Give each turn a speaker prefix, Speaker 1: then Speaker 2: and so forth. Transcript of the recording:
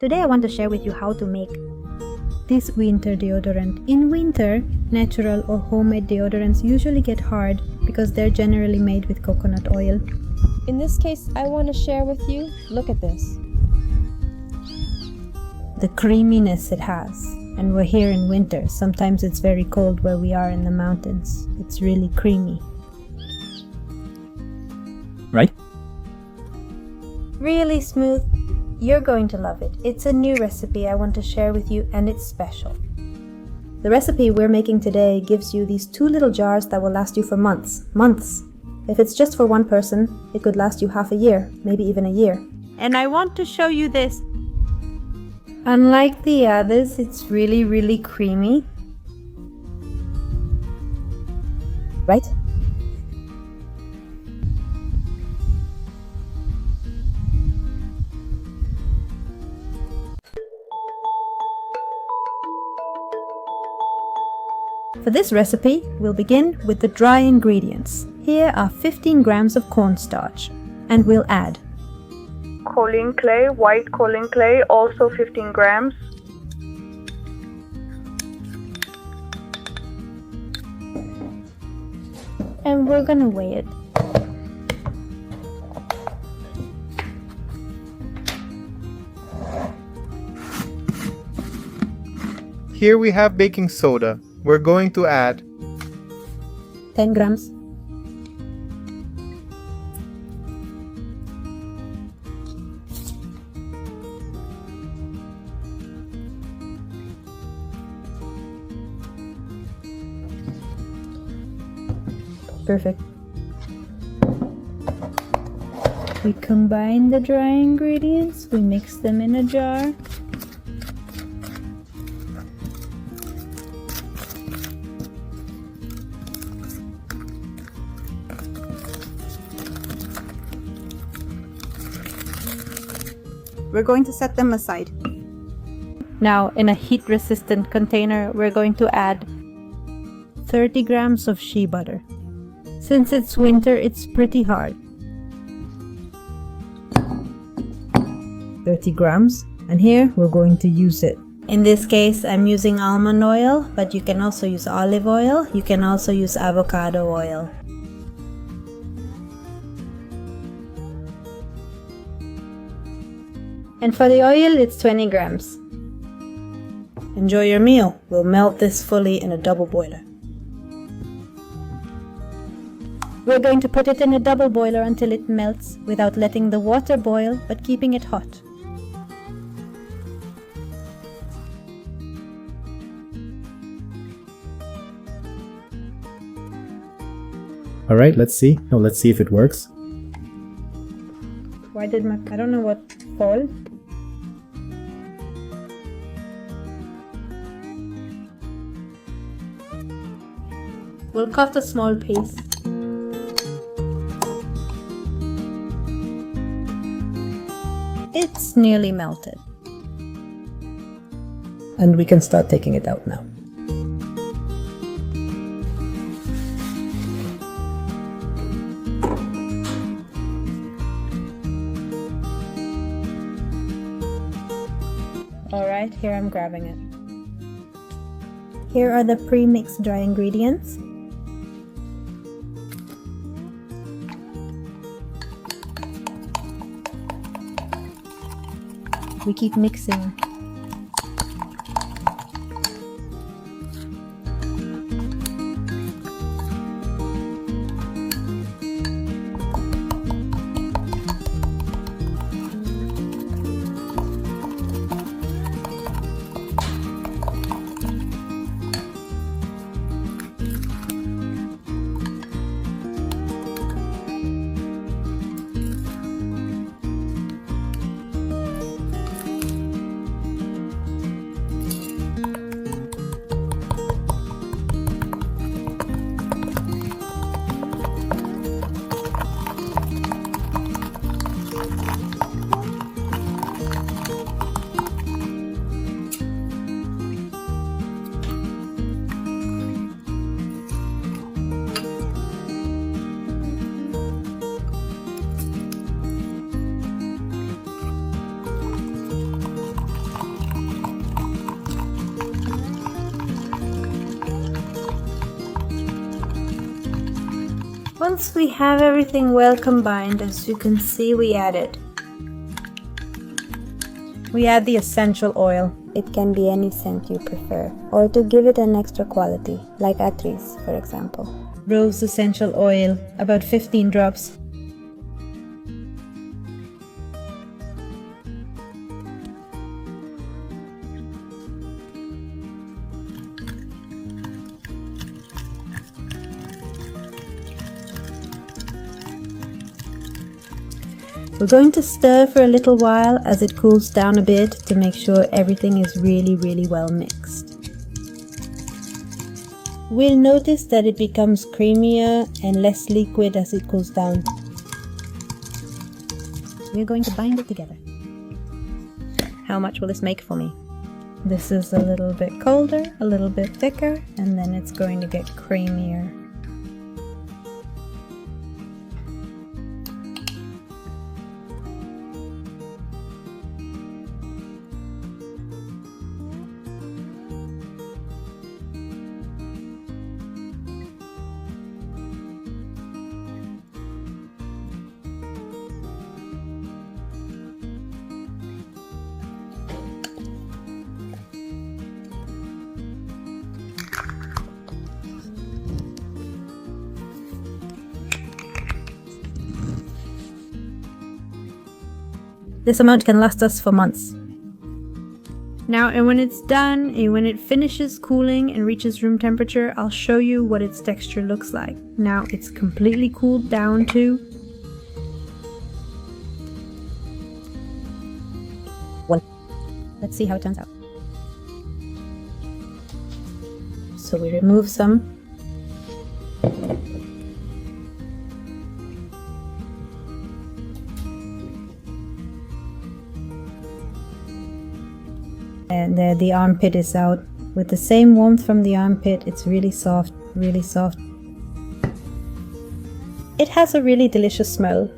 Speaker 1: Today I want to share with you how to make this winter deodorant. In winter, natural or homemade deodorants usually get hard because they're generally made with coconut oil.
Speaker 2: In this case, I want to share with you, look at this.
Speaker 1: The creaminess it has. And we're here in winter. Sometimes it's very cold where we are in the mountains. It's really creamy.
Speaker 3: Right?
Speaker 1: Really smooth. You're going to love it. It's a new recipe I want to share with you, and it's special. The recipe we're making today gives you these 2 little jars that will last you for months. Months! If it's just for one person, it could last you half a year, maybe even a year. And I want to show you this. Unlike the others, it's really creamy. Right? For this recipe, we'll begin with the dry ingredients. Here are 15 grams of cornstarch, and we'll add
Speaker 4: choline clay, white choline clay, also 15 grams.
Speaker 1: And we're gonna weigh it.
Speaker 5: Here we have baking soda. We're going to add
Speaker 1: 10 grams. Perfect. We combine the dry ingredients, we mix them in a jar. We're going to set them aside. Now, in a heat-resistant container, we're going to add 30 grams of shea butter. Since it's winter, it's pretty hard. 30 grams, and here we're going to use it. In this case, I'm using almond oil, but you can also use olive oil. You can also use avocado oil. And for the oil, it's 20 grams. Enjoy your meal. We'll melt this fully in a double boiler. We're going to put it in a double boiler until it melts without letting the water boil, but keeping it hot.
Speaker 3: Alright, let's see. No, let's see if it works.
Speaker 1: Why did I don't know what fall? We'll cut a small piece. It's nearly melted.
Speaker 3: And we can start taking it out now.
Speaker 1: Alright, here I'm grabbing it. Here are the pre-mixed dry ingredients. We keep mixing. Once we have everything well combined, as you can see, we add the essential oil. It can be any scent you prefer, or to give it an extra quality, like Atris, for example. Rose essential oil, about 15 drops. We're going to stir for a little while as it cools down a bit to make sure everything is really well mixed. We'll notice that it becomes creamier and less liquid as it cools down. We're going to bind it together. How much will this make for me? This is a little bit colder, a little bit thicker, and then it's going to get creamier. This amount can last us for months. Now, and when it's done, and when it finishes cooling and reaches room temperature, I'll show you what its texture looks like. Now, it's completely cooled down too. Let's see how it turns out. So we remove some. And the armpit is out. With the same warmth from the armpit, it's really soft, really soft. It has a really delicious smell.